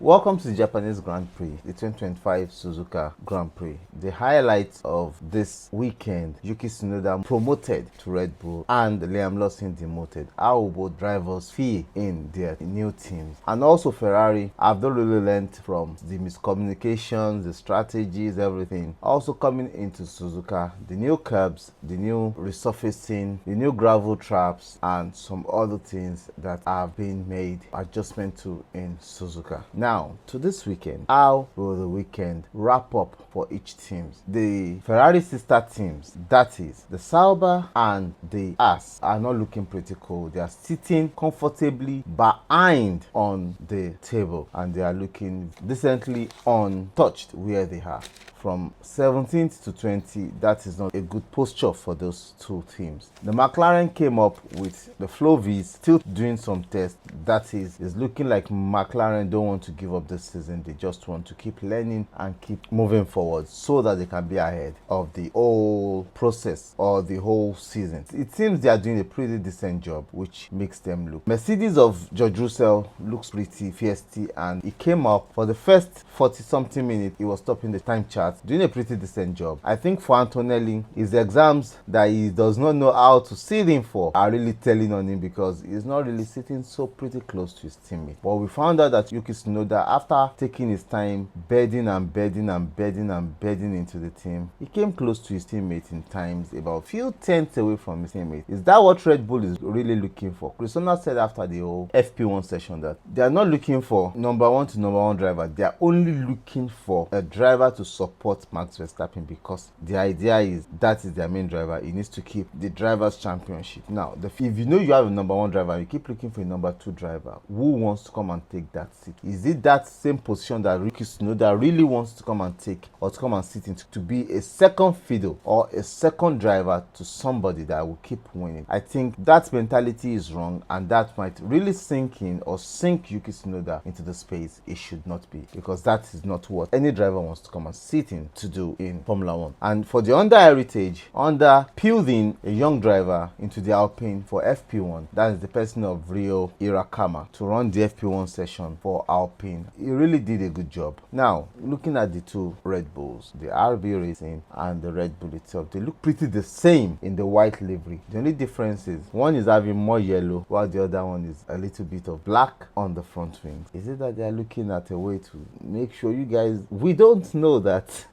Welcome to the Japanese Grand Prix, the 2025 Suzuka Grand Prix. The highlights of this weekend: Yuki Tsunoda promoted to Red Bull and Liam Lawson demoted. How will both drivers feel in their new teams? And also Ferrari have not really learned from the miscommunications, the strategies, everything. Also coming into Suzuka, the new curbs, the new resurfacing, the new gravel traps, and some other things that have been made adjustment to in Suzuka. Now, to this weekend, how will the weekend wrap up for each team? The Ferrari sister teams, that is, the Sauber and the Haas, are not looking pretty cool. They are sitting comfortably behind on the table and they are looking decently untouched where they are. From 17th to 20, that is not a good posture for those two teams. The McLaren came up with the Flow Vs, still doing some tests. That is, it's looking like McLaren don't want to give up this season. They just want to keep learning and keep moving forward so that they can be ahead of the whole process or the whole season. It seems they are doing a pretty decent job, which makes them look. Mercedes of George Russell looks pretty feisty, and he came up for the first 40-something minutes. He was topping the time chart, doing a pretty decent job. I think for Antonelli, his exams that he does not know how to sit in for are really telling on him because he's not really sitting so pretty close to his teammate. But we found out that Yuki Tsunoda, after taking his time bedding into the team, he came close to his teammate in times, about few tenths away from his teammate. Is that what Red Bull is really looking for? Christina said after the whole FP1 session that they are not looking for number one to number one driver. They are only looking for a driver to support Max Verstappen, because the idea is that is their main driver. He needs to keep the drivers' championship. Now, if you know you have a number one driver, you keep looking for a number two driver. Who wants to come and take that seat? Is it that same position that Yuki Tsunoda really wants to come and take, or to come and sit in to be a second fiddle or a second driver to somebody that will keep winning? I think that mentality is wrong, and that might really sink in or sink Yuki Tsunoda into the space it should not be, because that is not what any driver wants to come and sit in to do in Formula 1. And for the Honda heritage, Honda peeled in a young driver into the Alpine for FP1. That is the person of Rio Irakama to run the FP1 session for Alpine. He really did a good job. Now, looking at the two Red Bulls, the RB Racing and the Red Bull itself, they look pretty the same in the white livery. The only difference is one is having more yellow while the other one is a little bit of black on the front wings. Is it that they are looking at a way to make sure you guys, we don't know that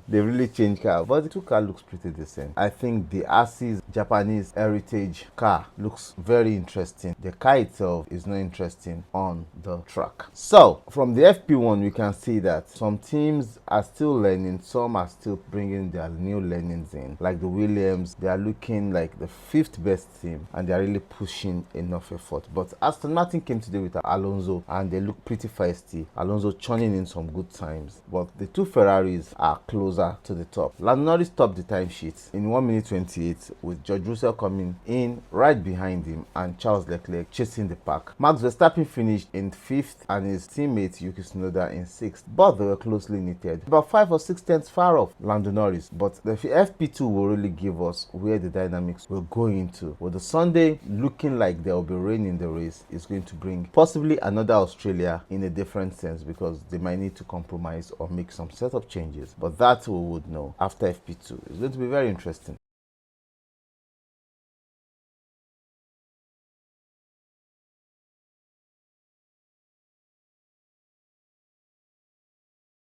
they really changed car, but the two car looks pretty decent. I think the Asi's Japanese heritage car looks very interesting. The car itself is not interesting on the track. So from the FP1, we can see that some teams are still learning, some are still bringing their new learnings in. Like the Williams, they are looking like the 5th best team and they are really pushing enough effort. But Aston Martin came today with Alonso and they look pretty feisty. Alonso churning in some good times, but the two Ferraris are close to the top. Lando Norris topped the timesheet in 1 minute 28, with George Russell coming in right behind him and Charles Leclerc chasing the pack. Max Verstappen finished in 5th and his teammate Yuki Tsunoda in 6th, but they were closely knitted, about 5 or 6 tenths far off Lando Norris. But the FP2 will really give us where the dynamics will go into. With the Sunday looking like there will be rain in the race, is going to bring possibly another Australia in a different sense, because they might need to compromise or make some setup changes. But that we would know after FP2. It's going to be very interesting.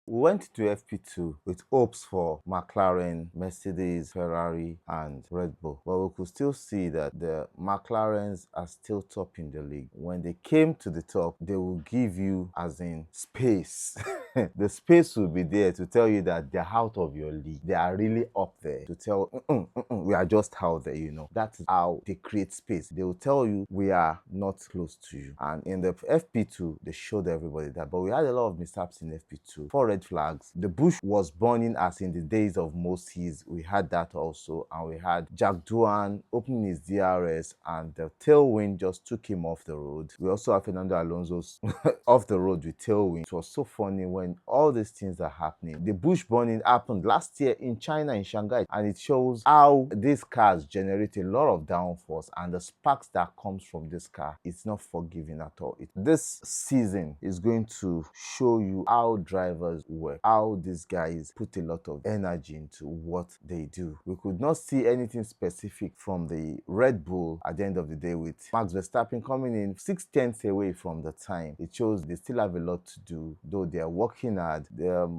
We went to FP2 with hopes for McLaren, Mercedes, Ferrari, and Red Bull. But we could still see that the McLarens are still top in the league. When they came to the top, they will give you, as in, space. The space will be there to tell you that they're out of your league. They are really up there to tell, we are just out there, you know. That is how they create space. They will tell you, we are not close to you. And in the FP2, they showed everybody that. But we had a lot of mishaps in FP2. 4 red flags. The bush was burning as in the days of Moses. We had that also. And we had Jack Doohan opening his DRS and the tailwind just took him off the road. We also have Fernando Alonso's off the road with tailwind. It was so funny when when all these things are happening. The bush burning happened last year in China, in Shanghai, and it shows how these cars generate a lot of downforce, and the sparks that comes from this car, it's not forgiving at all. This season is going to show you how drivers work, how these guys put a lot of energy into what they do. We could not see anything specific from the Red Bull at the end of the day, with Max Verstappen coming in 6/10 away from the time. It shows they still have a lot to do, though they are working hard.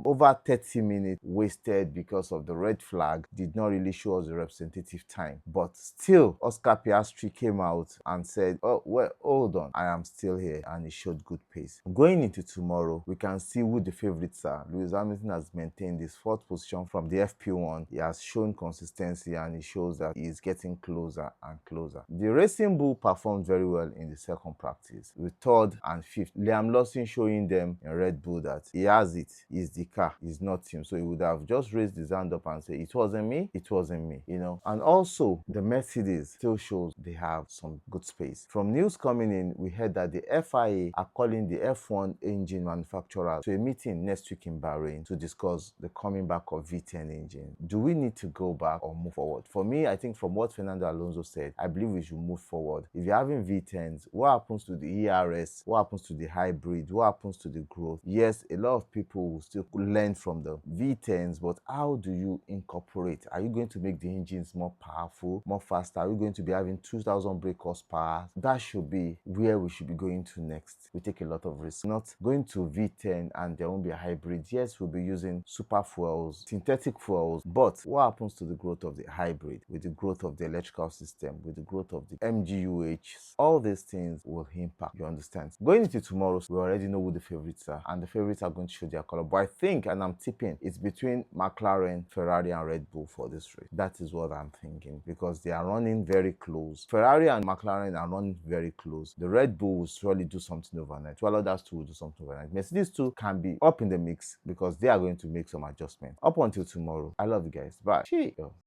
Over 30 minutes wasted because of the red flag did not really show us the representative time. But still, Oscar Piastri came out and said, oh, well, hold on, I am still here, and he showed good pace. Going into tomorrow, we can see who the favorites are. Lewis Hamilton has maintained his 4th position from the FP1. He has shown consistency, and he shows that he is getting closer and closer. The Racing Bull performed very well in the second practice with 3rd and 5th. Liam Lawson showing them in Red Bull that he has it. He's the car. He's not him. So he would have just raised his hand up and said, it wasn't me. It wasn't me. You know. And also, the Mercedes still shows they have some good space. From news coming in, we heard that the FIA are calling the F1 engine manufacturers to a meeting next week in Bahrain to discuss the coming back of V10 engine. Do we need to go back or move forward? For me, I think from what Fernando Alonso said, I believe we should move forward. If you're having V10s, what happens to the ERS? What happens to the hybrid? What happens to the growth? Yes, a lot of people will still learn from the V10s, but how do you incorporate? Are you going to make the engines more powerful, more faster? Are you going to be having 2,000 brake horsepower? That should be where we should be going to next. We take a lot of risks. Not going to V10 and there won't be a hybrid. Yes, we'll be using super fuels, synthetic fuels, but what happens to the growth of the hybrid, with the growth of the electrical system, with the growth of the MGUHs? All these things will impact, you understand? Going into tomorrow, we already know who the favorites are, and the favorites are going to show their color. But I think, and I'm tipping, it's between McLaren, Ferrari, and Red Bull for this race. That is what I'm thinking, because they are running very close. Ferrari and McLaren are running very close. The Red Bull will surely do something overnight, while others too will do something overnight. Mercedes too can be up in the mix because they are going to make some adjustments. Up until tomorrow, I love you guys. Bye. Cheers.